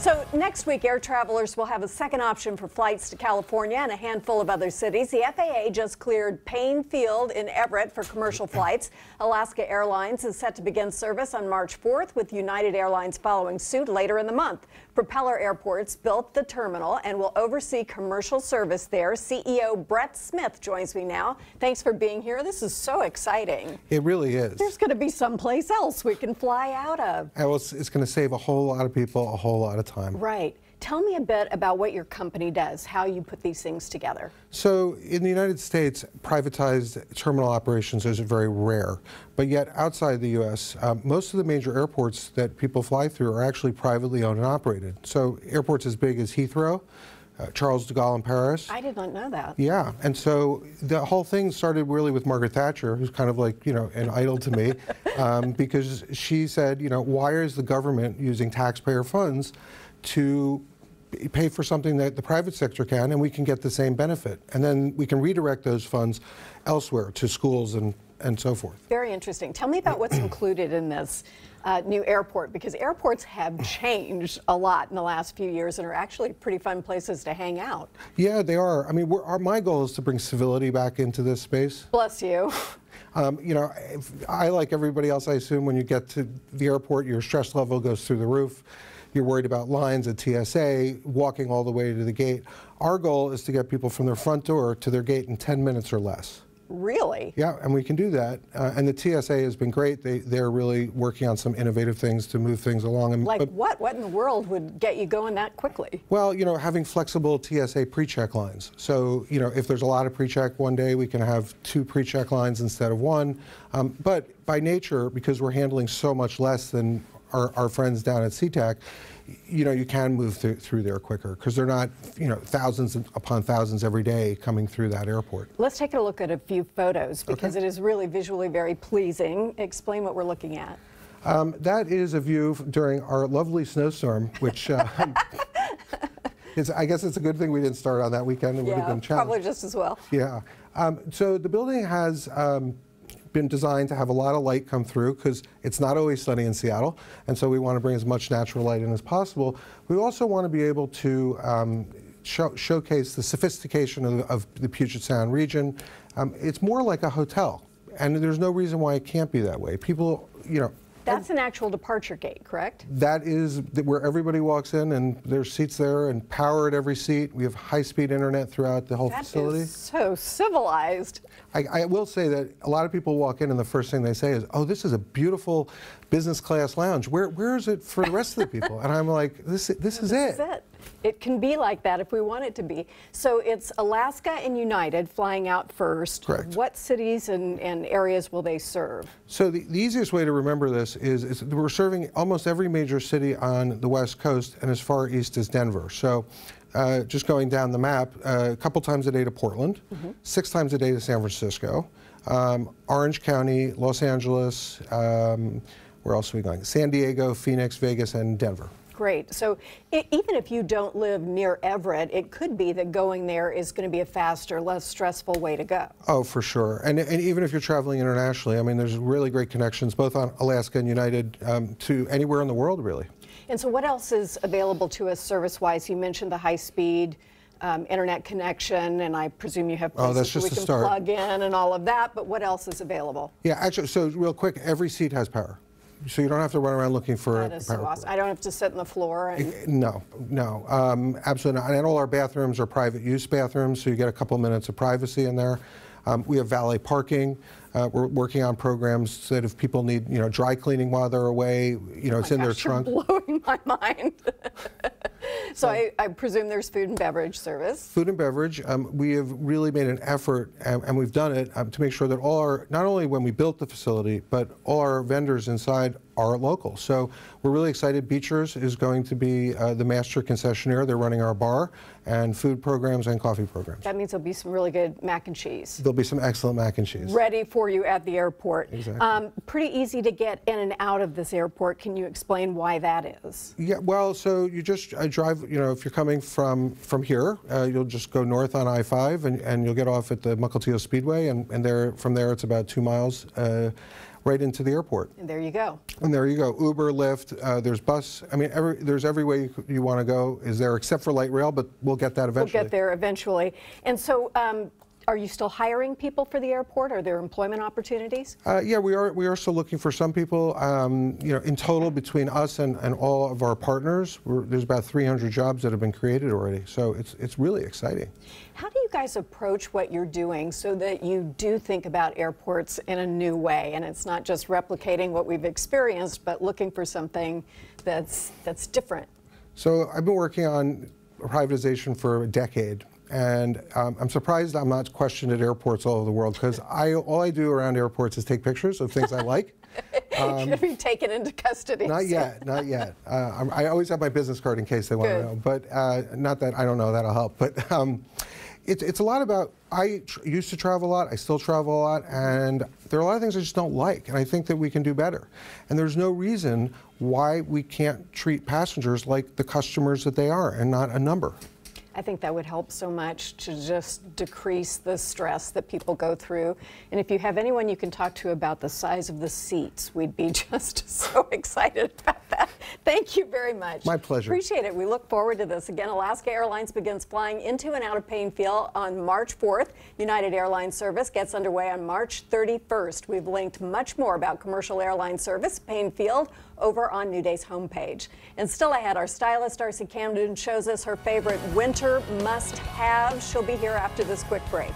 So next week, air travelers will have a second option for flights to California and a handful of other cities. The FAA just cleared Paine Field in Everett for commercial flights. Alaska Airlines is set to begin service on March 4th, with United Airlines following suit later in the month. Propeller Airports built the terminal and will oversee commercial service there. CEO Brett Smith joins me now. Thanks for being here. This is so exciting. It really is. There's going to be someplace else we can fly out of. Well, it's going to save a whole lot of people a whole lot of time. Right. Tell me a bit about what your company does, how you put these things together. So in the United States, privatized terminal operations is very rare. But yet outside the U.S., most of the major airports that people fly through are actually privately owned and operated. So airports as big as Heathrow, Charles de Gaulle in Paris. I did not know that. Yeah, and so the whole thing started really with Margaret Thatcher, who's kind of like, an idol to me, because she said, why is the government using taxpayer funds to pay for something that the private sector can, and we can get the same benefit? And then we can redirect those funds elsewhere to schools and so forth. Very interesting. Tell me about what's included in this new airport, because airports have changed a lot in the last few years and are actually pretty fun places to hang out. Yeah, they are. I mean, my goal is to bring civility back into this space. Bless you. I, like everybody else, I assume, when you get to the airport, your stress level goes through the roof. You're worried about lines at TSA, walking all the way to the gate. Our goal is to get people from their front door to their gate in 10 minutes or less. Really? Yeah, and we can do that. And the TSA has been great. They're really working on some innovative things to move things along. And, like what? What in the world would get you going that quickly? Well, having flexible TSA pre-check lines. So, if there's a lot of pre-check one day, we can have 2 pre-check lines instead of 1. But by nature, because we're handling so much less than our friends down at Seatac, you can move through there quicker because they're not, thousands upon thousands every day coming through that airport. Let's take a look at a few photos because it is really visually very pleasing. Explain what we're looking at. That is a view during our lovely snowstorm, which I guess it's a good thing we didn't start on that weekend. It would have been challenging. Probably just as well. Yeah. So the building has been designed to have a lot of light come through because it's not always sunny in Seattle, and so we want to bring as much natural light in as possible. We also want to be able to showcase the sophistication of the Puget Sound region. It's more like a hotel, and there's no reason why it can't be that way. People, That's an actual departure gate, correct? That is where everybody walks in, and there's seats there and power at every seat. We have high-speed internet throughout the whole facility. That is so civilized. I will say that a lot of people walk in and the first thing they say is, "Oh, this is a beautiful business class lounge. Where is it for the rest of the people?" And I'm like, this is it. This is it. It can be like that if we want it to be. So it's Alaska and United flying out first. Correct. What cities and areas will they serve? So the easiest way to remember this is we're serving almost every major city on the West Coast and as far east as Denver. So just going down the map, a couple times a day to Portland, 6 times a day to San Francisco, Orange County, Los Angeles, where else are we going? San Diego, Phoenix, Vegas, and Denver. Great. So even if you don't live near Everett, it could be that going there is going to be a faster, less stressful way to go. Oh, for sure. And even if you're traveling internationally, I mean, there's really great connections, both on Alaska and United, to anywhere in the world, really. And so what else is available to us service-wise? You mentioned the high-speed internet connection, and I presume you have places where we can plug in and all of that, but what else is available? Yeah, actually, so real quick, every seat has power. So you don't have to run around looking for that is so awesome. I don't have to sit on the floor. And no, absolutely not. And all our bathrooms are private use bathrooms, so you get a couple minutes of privacy in there. We have valet parking. We're working on programs so that if people need, dry cleaning while they're away, it's in their trunk. You're blowing my mind. So I presume there's food and beverage service. Food and beverage. We have really made an effort, and we've done it, to make sure that all our, not only when we built the facility, but all our vendors inside are local. So we're really excited. Beechers is going to be the master concessionaire. They're running our bar and food programs and coffee programs. That means there'll be some really good mac and cheese. There'll be some excellent mac and cheese. Ready for you at the airport. Exactly. Pretty easy to get in and out of this airport. Can you explain why that is? Yeah, well, so you just drive, if you're coming from here, you'll just go north on I-5 and you'll get off at the Mukilteo Speedway, and from there it's about 2 miles. right into the airport. And there you go. And there you go. Uber, Lyft, there's bus. I mean, there's every way you want to go is there, except for light rail, but we'll get that eventually. We'll get there eventually. And so, are you still hiring people for the airport? Are there employment opportunities? Yeah, we are still looking for some people. You know, in total, between us and all of our partners, there's about 300 jobs that have been created already. So it's really exciting. How do you guys approach what you're doing so that you do think about airports in a new way, and it's not just replicating what we've experienced, but looking for something that's different? So I've been working on privatization for a decade. And I'm surprised I'm not questioned at airports all over the world, because all I do around airports is take pictures of things I like. Should be taken into custody. Not yet, not yet. I always have my business card in case they want to know, but not that I don't know, that'll help. But it's a lot about, I used to travel a lot, I still travel a lot, and there are a lot of things I just don't like, and I think that we can do better. And there's no reason why we can't treat passengers like the customers that they are and not a number. I think that would help so much to just decrease the stress that people go through. And if you have anyone you can talk to about the size of the seats, we'd be just so excited about that. Thank you very much. My pleasure. Appreciate it. We look forward to this. Again, Alaska Airlines begins flying into and out of Paine Field on March 4th. United Airlines service gets underway on March 31st. We've linked much more about commercial airline service, Paine Field, over on New Day's homepage. And still ahead, our stylist Darcy Camden shows us her favorite winter must-have. She'll be here after this quick break.